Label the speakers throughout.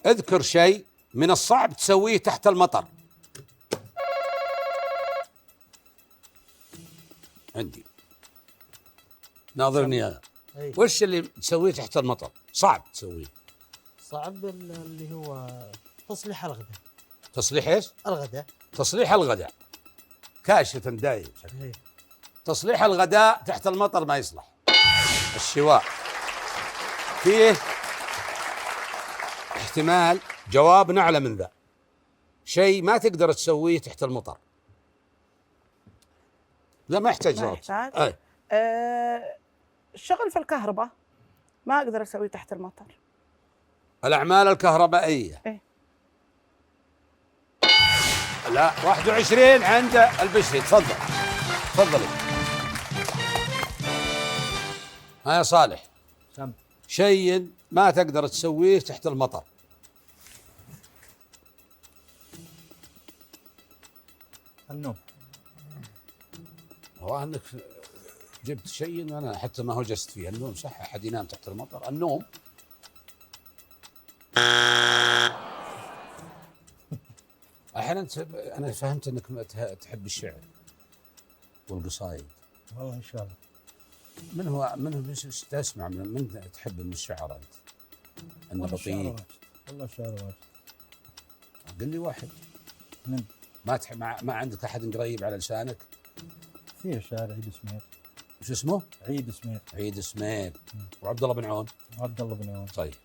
Speaker 1: اذكر شيء من الصعب تسويه تحت المطر. عندي ناظرني أنا. وش اللي تسويه تحت المطر صعب تسويه؟
Speaker 2: صعب اللي هو تصليح الغداء.
Speaker 1: تصليح ايش؟
Speaker 2: الغداء.
Speaker 1: تصليح الغداء. كاشة دايم.
Speaker 2: إيه.
Speaker 1: تصليح الغداء تحت المطر ما يصلح. الشواء فيه احتمال جواب نعلى من ذا. شيء ما تقدر تسويه تحت المطر. لا ما يحتاج جواب.
Speaker 3: يحتاج. الشغل في الكهرباء ما اقدر اسويه تحت المطر.
Speaker 1: الأعمال الكهربائية.
Speaker 3: إيه؟
Speaker 1: لا 21 عند البشري. تفضل تفضلي. ها يا صالح.
Speaker 2: سم.
Speaker 1: شيء ما تقدر تسويه تحت المطر.
Speaker 2: النوم.
Speaker 1: والله انك جبت شيء انا حتى ما هجست فيه. النوم صح، احد ينام تحت المطر؟ النوم. احيانا انا فهمت انك تحب الشعر والقصايد.
Speaker 2: والله ان شاء الله.
Speaker 1: من تسمع من تحب من الشعراء انت؟ النبطيين.
Speaker 2: والله شعر واجد.
Speaker 1: قل لي واحد.
Speaker 2: من؟
Speaker 1: ما عندك احد قريب على لسانك؟
Speaker 2: في شاعر عيد سمير.
Speaker 1: وش اسمه؟
Speaker 2: عيد سمير.
Speaker 1: عيد سمير. وعبد الله بن عون.
Speaker 2: عبد الله بن عون.
Speaker 1: طيب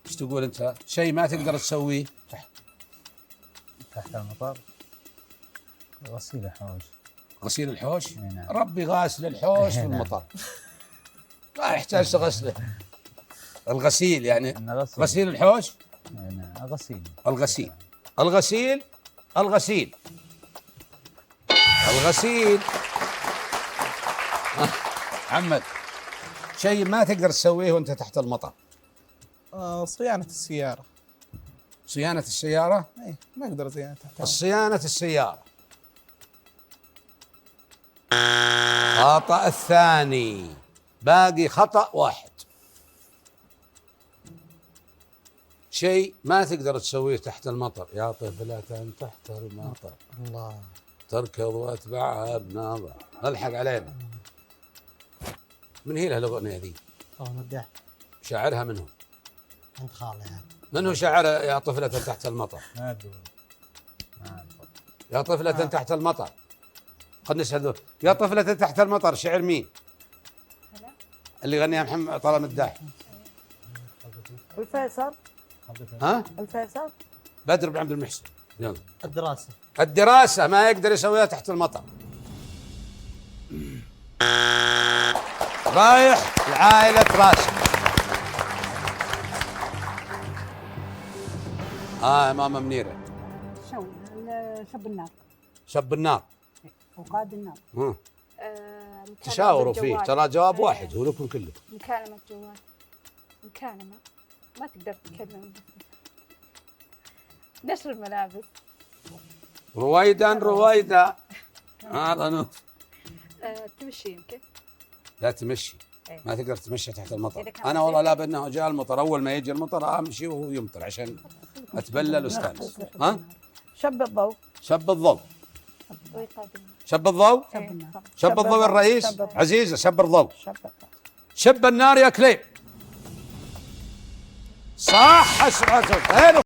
Speaker 1: ايش تقول انت؟ شيء ما تقدر تسويه
Speaker 2: تحت المطر. غسيل الحوش.
Speaker 1: غسيل الحوش؟
Speaker 2: نعم.
Speaker 1: ربي غاسل الحوش في المطر. ما يحتاج تغسله. الغسيل يعني غسيل الحوش.
Speaker 2: نعم. غسيل.
Speaker 1: الغسيل الغسيل الغسيل الغسيل. محمد، شيء ما تقدر تسويه وانت تحت المطر.
Speaker 4: صيانة السيارة.
Speaker 1: صيانة السيارة؟
Speaker 4: ايه ما اقدر صيانتها.
Speaker 1: صيانة السيارة. خطأ الثاني، باقي خطأ واحد. شيء ما تقدر تسويه تحت المطر. يا طفلة تحت المطر
Speaker 2: الله
Speaker 1: تركض واتبعها بنظر. الحق علينا. من هي الأغنية ذي؟
Speaker 2: مداح.
Speaker 1: شاعرها منهم؟
Speaker 2: عند خالي يعني.
Speaker 1: من هو شاعر يا طفلة تحت المطر؟
Speaker 2: ما ادري.
Speaker 1: يا طفلة تحت المطر. خلنا نسأل. يا طفلة تحت المطر شعر مين؟ اللي غنيها محمد طلال مداح.
Speaker 3: الفيصل.
Speaker 1: ها؟
Speaker 3: الفيصل.
Speaker 1: بدر بن عبد المحسن. يلا.
Speaker 2: الدراسة.
Speaker 1: الدراسة ما يقدر يسويها تحت المطر. رايح لعائلة راشد. يا ماما منيرة.
Speaker 5: شب النار.
Speaker 1: شب النار.
Speaker 5: وقاد النار.
Speaker 1: تشاوروا فيه، ترى جواب واحد هو لكم كلكم.
Speaker 5: مكالمة جوال. مكالمة ما تقدر تتكلم. نشر الملابس.
Speaker 1: رويدا. هذا نوف.
Speaker 5: تمشي يمكن.
Speaker 1: لا تمشي. ما تقدر تمشي تحت المطر. انا والله لا بانه جاء المطر، اول ما يجي المطر امشي وهو يمطر عشان اتبلل واستانس. ها؟
Speaker 3: شب الضوء.
Speaker 1: شب الضوء. شب الضوء. شب الضوء الرئيس عزيزه. شب الضوء. شب النار يا كليب. صح. 10 وين